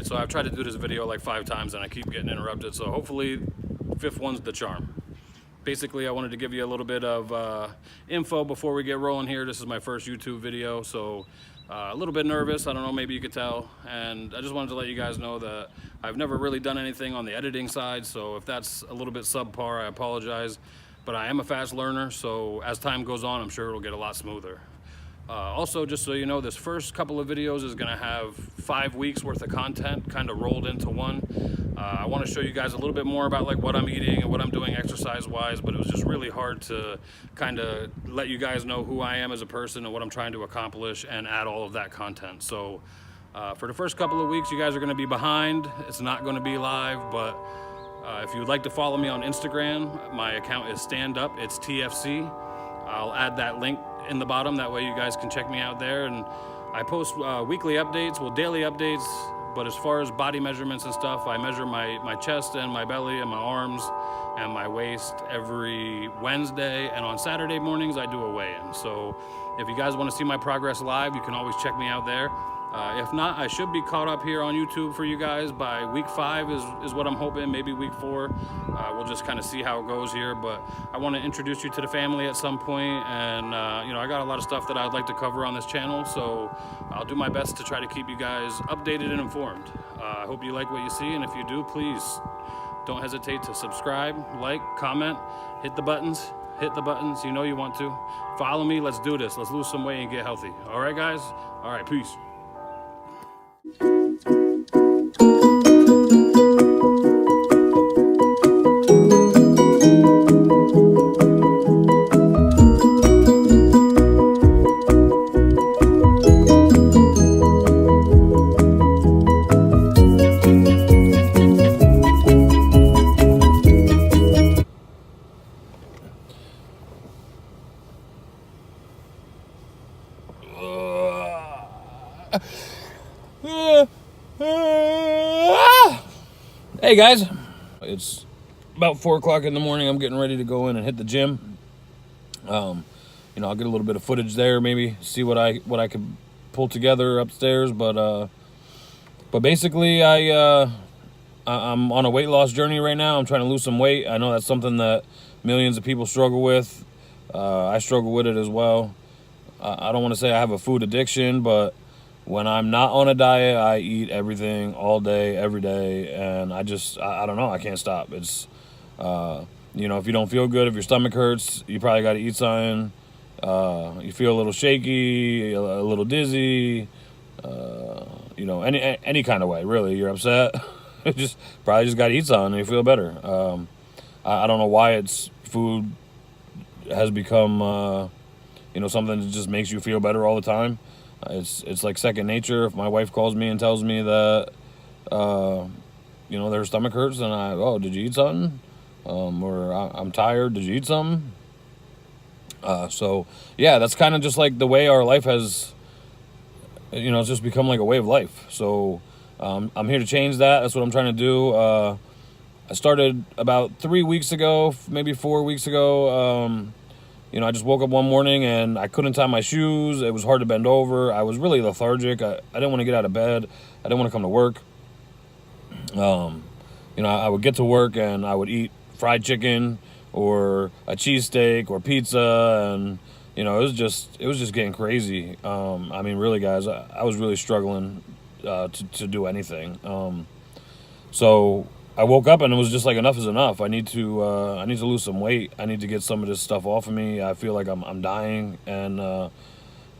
right, so I've tried to do this video like 5 times and I keep getting interrupted, so hopefully fifth one's the charm. Basically, I wanted to give you a little bit of info before we get rolling here. This is my first YouTube video, so a little bit nervous, I don't know, maybe you could tell. And I just wanted to let you guys know that I've never really done anything on the editing side, so if that's a little bit subpar, I apologize. But I am a fast learner, so as time goes on, I'm sure it'll get a lot smoother. Also, just so you know, this first couple of videos is gonna have 5 weeks worth of content kind of rolled into one. I want to show you guys a little bit more about like what I'm eating and what I'm doing exercise wise, but it was just really hard to kind of let you guys know who I am as a person and what I'm trying to accomplish and add all of that content. So for the first couple of weeks, you guys are going to be behind. It's not going to be live, but if you would like to follow me on Instagram, my account is standup, it's TFC. I'll add that link in the bottom, that way you guys can check me out there. And I post weekly updates, well, daily updates, but as far as body measurements and stuff, I measure my chest and my belly and my arms and my waist every Wednesday, and on Saturday mornings I do a weigh-in. So if you guys want to see my progress live, you can always check me out there. If not, I should be caught up here on YouTube for you guys by week 5 is what I'm hoping, maybe week 4. We'll just kind of see how it goes here, but I want to introduce you to the family at some point, and you know, I got a lot of stuff that I'd like to cover on this channel, so I'll do my best to try to keep you guys updated and informed. I hope you like what you see, and if you do, please don't hesitate to subscribe, like, comment, hit the buttons, you know you want to. Follow me, let's do this, let's lose some weight and get healthy. All right, guys? All right, peace. Hey guys, it's about 4 o'clock in the morning. I'm getting ready to go in and hit the gym. You know, I'll get a little bit of footage there, maybe see what I could pull together upstairs. But basically, I'm on a weight loss journey right now. I'm trying to lose some weight. I know that's something that millions of people struggle with. I struggle with it as well. I don't want to say I have a food addiction, but when I'm not on a diet, I eat everything all day, every day, and I don't know, I can't stop. It's, you know, if you don't feel good, if your stomach hurts, you probably got to eat something. You feel a little shaky, a little dizzy, you know, any kind of way, really. You're upset, probably just got to eat something and you feel better. I don't know why food has become, you know, something that just makes you feel better all the time. It's like second nature. If my wife calls me and tells me that, you know, their stomach hurts, then oh, did you eat something? Or I'm tired, did you eat something? So, yeah, that's kind of just like the way our life has, you know, it's just become like a way of life. So I'm here to change that. That's what I'm trying to do. I started about 3 weeks ago, maybe 4 weeks ago. You know, I just woke up one morning and I couldn't tie my shoes. It was hard to bend over. I was really lethargic. I didn't want to get out of bed. I didn't want to come to work. You know, I would get to work and I would eat fried chicken or a cheesesteak or pizza, and you know, it was just getting crazy. I mean, really, guys, I was really struggling to do anything. So I woke up and it was just like, enough is enough. I need to lose some weight. I need to get some of this stuff off of me. I feel like I'm dying. And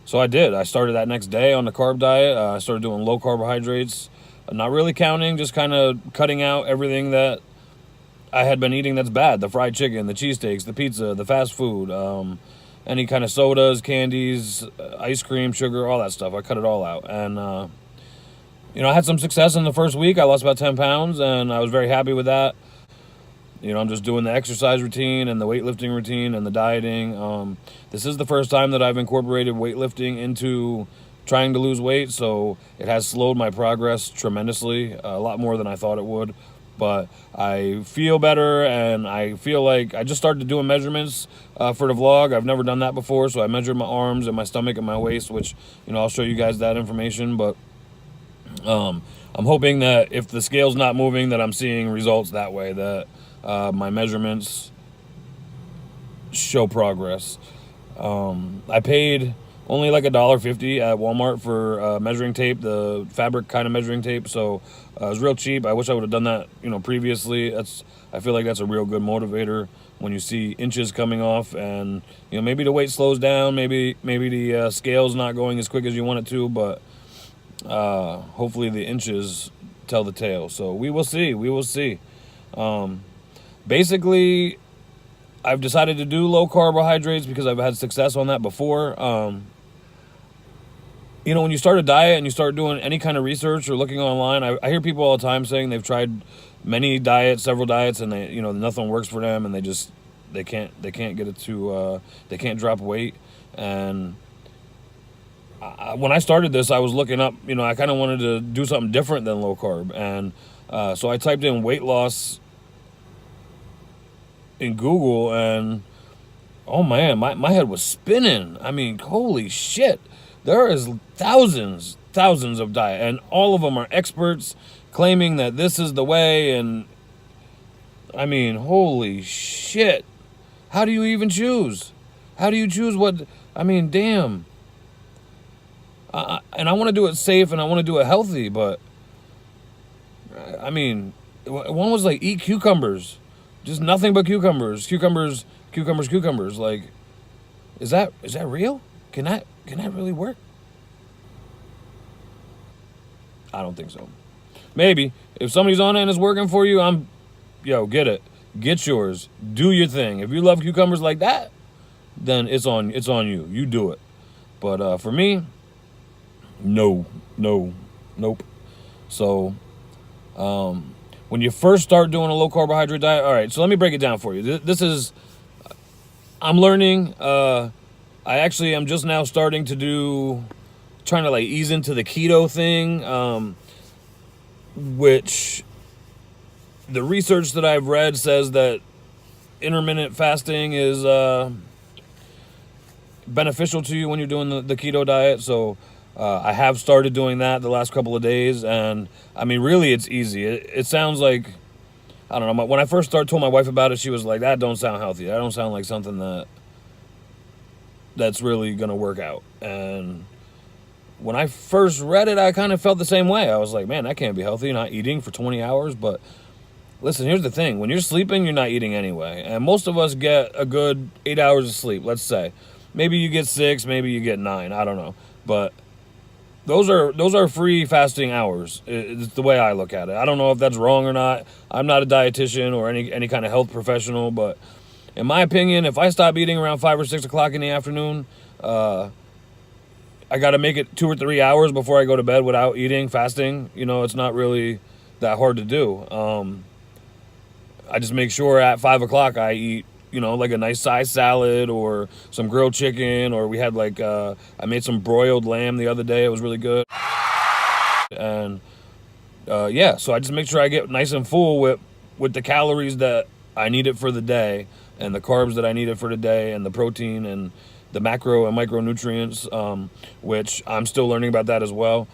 so I did. I started that next day on the carb diet. I started doing low carbohydrates, not really counting, just kind of cutting out everything that I had been eating that's bad. The fried chicken, the cheesesteaks, the pizza, the fast food, any kind of sodas, candies, ice cream, sugar, all that stuff. I cut it all out. And you know, I had some success in the first week. I lost about 10 pounds, and I was very happy with that. You know, I'm just doing the exercise routine and the weightlifting routine and the dieting. This is the first time that I've incorporated weightlifting into trying to lose weight, so it has slowed my progress tremendously, a lot more than I thought it would. But I feel better, and I feel like I just started doing measurements for the vlog. I've never done that before, so I measured my arms and my stomach and my waist, which, you know, I'll show you guys that information. But I'm hoping that if the scale's not moving, that I'm seeing results that way, that my measurements show progress. I paid only like $1.50 at Walmart for measuring tape, the fabric kind of measuring tape. So it was real cheap. I wish I would have done that, previously. I feel like that's a real good motivator when you see inches coming off, and maybe the weight slows down, maybe the scale's not going as quick as you want it to, but hopefully the inches tell the tale. So we will see. We will see. Basically, I've decided to do low carbohydrates because I've had success on that before. When you start a diet and you start doing any kind of research or looking online, I hear people all the time saying they've tried many diets, several diets, and they, nothing works for them, and they can't get it to, they can't drop weight. And when I started this, I was looking up, I kind of wanted to do something different than low carb. And so I typed in weight loss in Google, and oh man, my head was spinning. I mean, holy shit. There is thousands of diets, and all of them are experts claiming that this is the way. And I mean, holy shit. How do you even choose? How do you choose what? I mean, damn. And I want to do it safe and I want to do it healthy, but I mean, one was like eat cucumbers, just nothing but cucumbers. Like, is that real? Can that really work? I don't think so. Maybe if somebody's on it and it's working for you, get it, get yours, do your thing. If you love cucumbers like that, then it's on you. You do it. But for me, nope. So, when you first start doing a low carbohydrate diet, all right. So let me break it down for you. I'm learning. I actually am just now starting to trying to like ease into the keto thing, which the research that I've read says that intermittent fasting is beneficial to you when you're doing the keto diet. So I have started doing that the last couple of days, and I mean, really, it's easy. It sounds like, I don't know. When I first told my wife about it, she was like, "That don't sound healthy. That don't sound like something that's really gonna work out." And when I first read it, I kind of felt the same way. I was like, "Man, that can't be healthy. Not eating for 20 hours." But listen, here's the thing: when you're sleeping, you're not eating anyway, and most of us get a good 8 hours of sleep. Let's say, maybe you get 6, maybe you get 9. I don't know, but those are free fasting hours. It's the way I look at it. I don't know if that's wrong or not. I'm not a dietitian or any kind of health professional, but in my opinion, if I stop eating around 5 or 6 o'clock in the afternoon, I got to make it 2 or 3 hours before I go to bed without eating, fasting. It's not really that hard to do. I just make sure at 5 o'clock I eat, like a nice sized salad or some grilled chicken, or we had I made some broiled lamb the other day. It was really good. And so I just make sure I get nice and full with the calories that I needed for the day, and the carbs that I needed for the day, and the protein and the macro and micronutrients, which I'm still learning about that as well.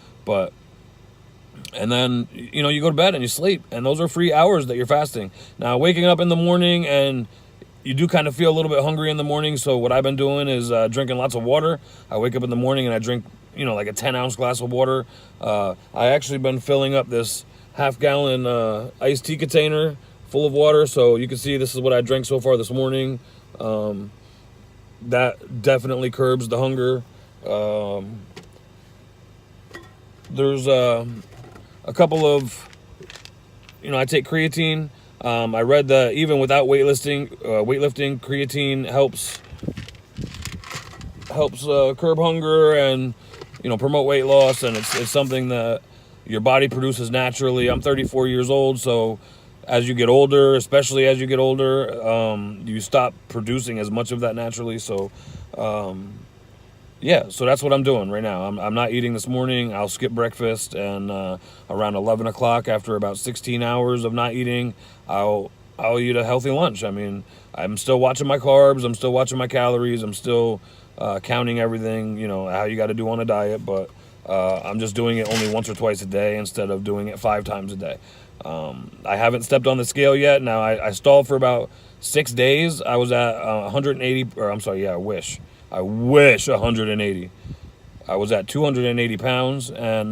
And then, you go to bed and you sleep, and those are free hours that you're fasting. Now, waking up in the morning, and you do kind of feel a little bit hungry in the morning, so what I've been doing is drinking lots of water. I wake up in the morning and I drink, like a 10-ounce glass of water. I actually been filling up this half-gallon iced tea container full of water, so you can see this is what I drank so far this morning. That definitely curbs the hunger. There's a couple of, I take creatine. I read that even without weightlifting, creatine helps curb hunger and promote weight loss, and it's something that your body produces naturally. I'm 34 years old, so as you get older, especially as you get older, you stop producing as much of that naturally. So so that's what I'm doing right now. I'm not eating this morning. I'll skip breakfast, and around 11 o'clock, after about 16 hours of not eating, I'll eat a healthy lunch. I mean, I'm still watching my carbs. I'm still watching my calories. I'm still counting everything, how you got to do on a diet. But I'm just doing it only once or twice a day instead of doing it 5 times a day. I haven't stepped on the scale yet. Now I stalled for about 6 days. I was at 180, or I'm sorry, yeah, I wish 180. I was at 280 pounds, and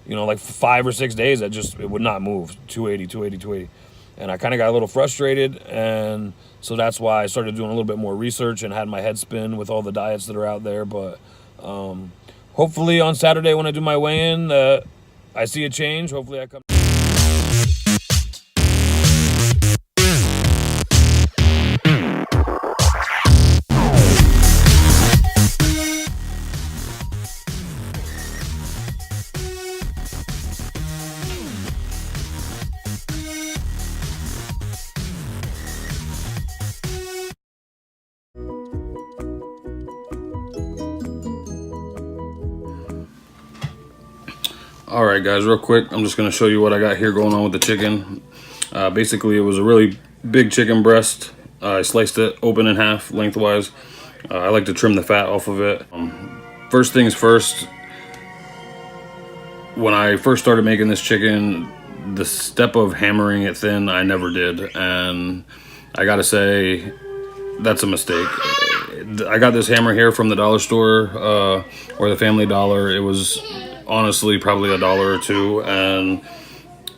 like 5 or 6 days, it would not move. 280. And I kind of got a little frustrated, and so that's why I started doing a little bit more research and had my head spin with all the diets that are out there. But hopefully on Saturday when I do my weigh-in, I see a change. Hopefully I come. All right, guys, real quick, I'm just going to show you what I got here going on with the chicken. Basically, it was a really big chicken breast. I sliced it open in half lengthwise. I like to trim the fat off of it. First things first, when I first started making this chicken, the step of hammering it thin, I never did. And I got to say, that's a mistake. I got this hammer here from the dollar store or the Family Dollar. It was honestly probably $1 or $2, and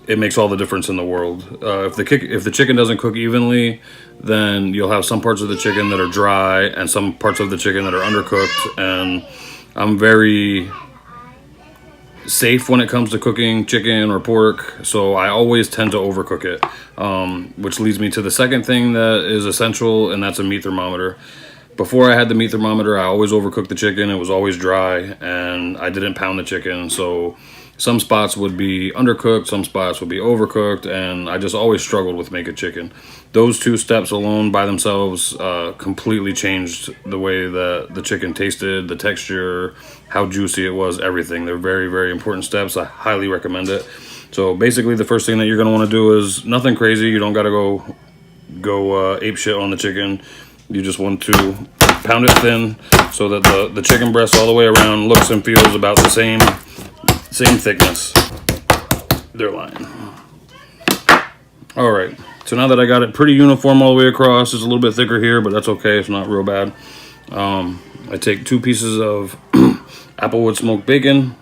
it makes all the difference in the world. If the chicken doesn't cook evenly, then you'll have some parts of the chicken that are dry and some parts of the chicken that are undercooked. And I'm very safe when it comes to cooking chicken or pork, so I always tend to overcook it, which leads me to the second thing that is essential, and that's a meat thermometer. Before I had the meat thermometer, I always overcooked the chicken. It was always dry, and I didn't pound the chicken. So some spots would be undercooked, some spots would be overcooked, and I just always struggled with making chicken. Those 2 steps alone by themselves completely changed the way that the chicken tasted, the texture, how juicy it was, everything. They're very, very important steps. I highly recommend it. So basically the first thing that you're going to want to do is nothing crazy. You don't got to go ape shit on the chicken. You just want to pound it thin so that the chicken breast all the way around looks and feels about the same thickness. They're lying. All right, so now that I got it pretty uniform all the way across, it's a little bit thicker here, but that's okay. It's not real bad. I take 2 pieces of Applewood smoked bacon.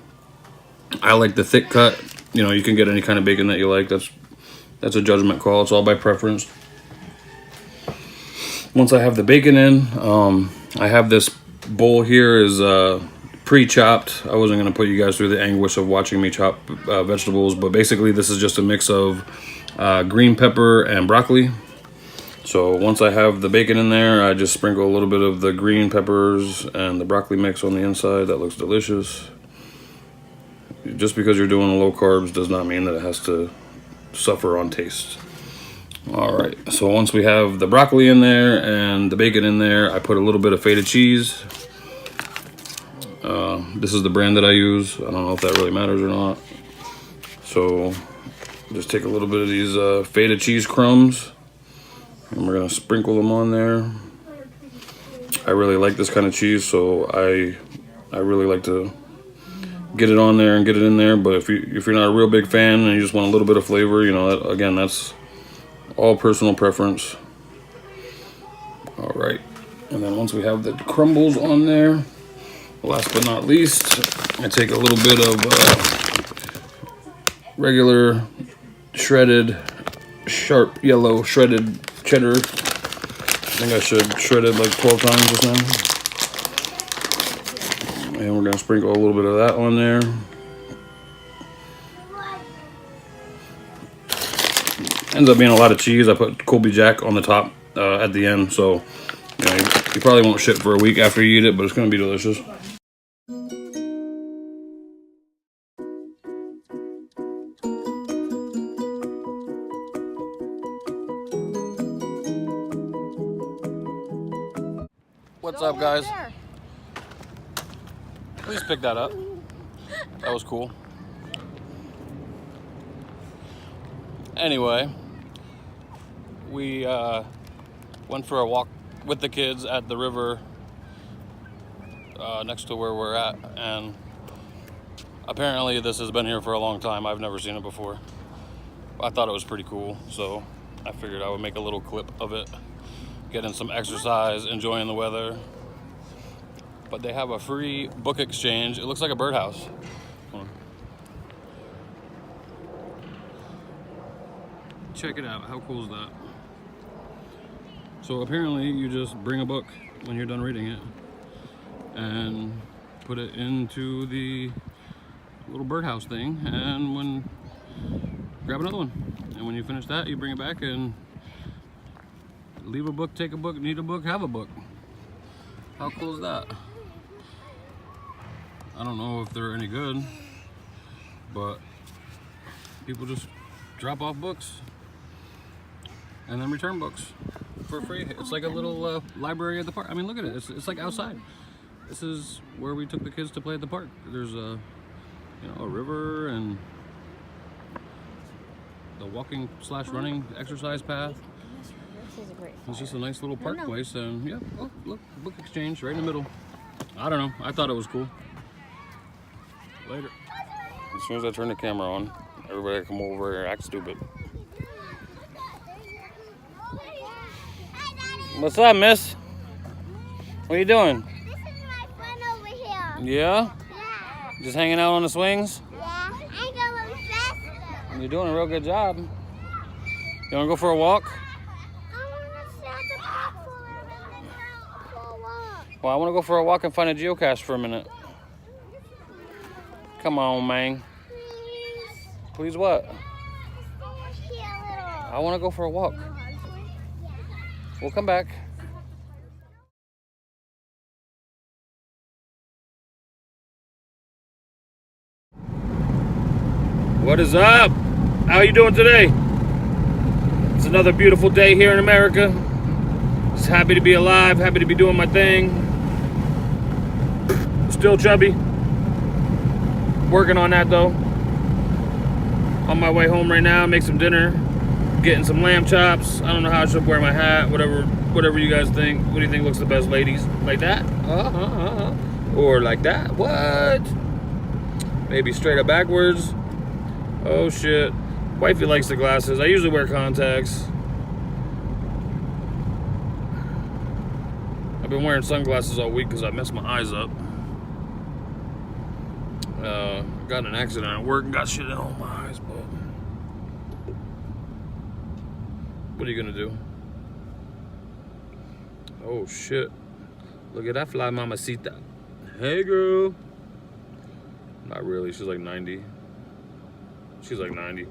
I like the thick cut. You can get any kind of bacon that you like. That's a judgment call. It's all by preference. Once I have the bacon in, I have this bowl here is pre-chopped. I wasn't going to put you guys through the anguish of watching me chop vegetables, but basically this is just a mix of green pepper and broccoli. So once I have the bacon in there, I just sprinkle a little bit of the green peppers and the broccoli mix on the inside. That looks delicious. Just because you're doing low carbs does not mean that it has to suffer on taste. All right, so once we have the broccoli in there and the bacon in there, I put a little bit of feta cheese. This is the brand that I use. I don't know if that really matters or not. So just take a little bit of these feta cheese crumbs, and we're gonna sprinkle them on there. I really like this kind of cheese, so I really like to get it on there and get it in there. But if you're not a real big fan and you just want a little bit of flavor, again, that's all personal preference. All right, and then once we have the crumbles on there, last but not least, I take a little bit of regular shredded, sharp yellow shredded cheddar. I think I should shred it like 12 times just now. And we're gonna sprinkle a little bit of that on there. Ends up being a lot of cheese. I put Colby Jack on the top at the end, so you probably won't shit for a week after you eat it, but it's gonna be delicious. What's up, guys? Please pick that up. That was cool. Anyway, we went for a walk with the kids at the river next to where we're at, and Apparently this has been here for a long time. I've never seen it before. I thought it was pretty cool, so I figured I would make a little clip of it. Getting some exercise, enjoying the weather. But they have a free book exchange. It looks like a birdhouse. Check it out. How cool is that? So apparently you just bring a book when you're done reading it and put it into the little birdhouse thing, and grab another one. And when you finish that, you bring it back and leave a book, take a book, need a book, have a book. How cool is that? I don't know if they're any good, but people just drop off books and then return books for free. It's like a little library at the park. I mean, look at it. It's like outside. This is where we took the kids to play at the park. There's a river and the walking / running exercise path. This is a great. It's just a nice little park place, and yeah, oh look, book exchange right in the middle. I don't know. I thought it was cool. Later. As soon as I turn the camera on, everybody come over here and act stupid. What's up, miss? What are you doing? This is my friend over here. Yeah? Yeah. Just hanging out on the swings? Yeah. I'm going faster. You're doing a real good job. You want to go for a walk? I want to sit at the park for a walk. Well, I want to go for a walk and find a geocache for a minute. Come on, man. Please. Please what? Stay here a little. I want to go for a walk. We'll come back. What is up? How are you doing today? It's another beautiful day here in America. Just happy to be alive, happy to be doing my thing. Still chubby. Working on that though. On my way home right now, make some dinner. Getting some lamb chops. I don't know how I should wear my hat. Whatever you guys think. What do you think looks the best, ladies? Like that? Or like that? What? Maybe straight up backwards. Oh shit. Wifey likes the glasses. I usually wear contacts. I've been wearing sunglasses all week because I messed my eyes up. Got in an accident at work and got shit in all my eyes, but what are you gonna do? Oh shit. Look at that fly mamacita. Hey girl. Not really, she's like 90. She's like 90.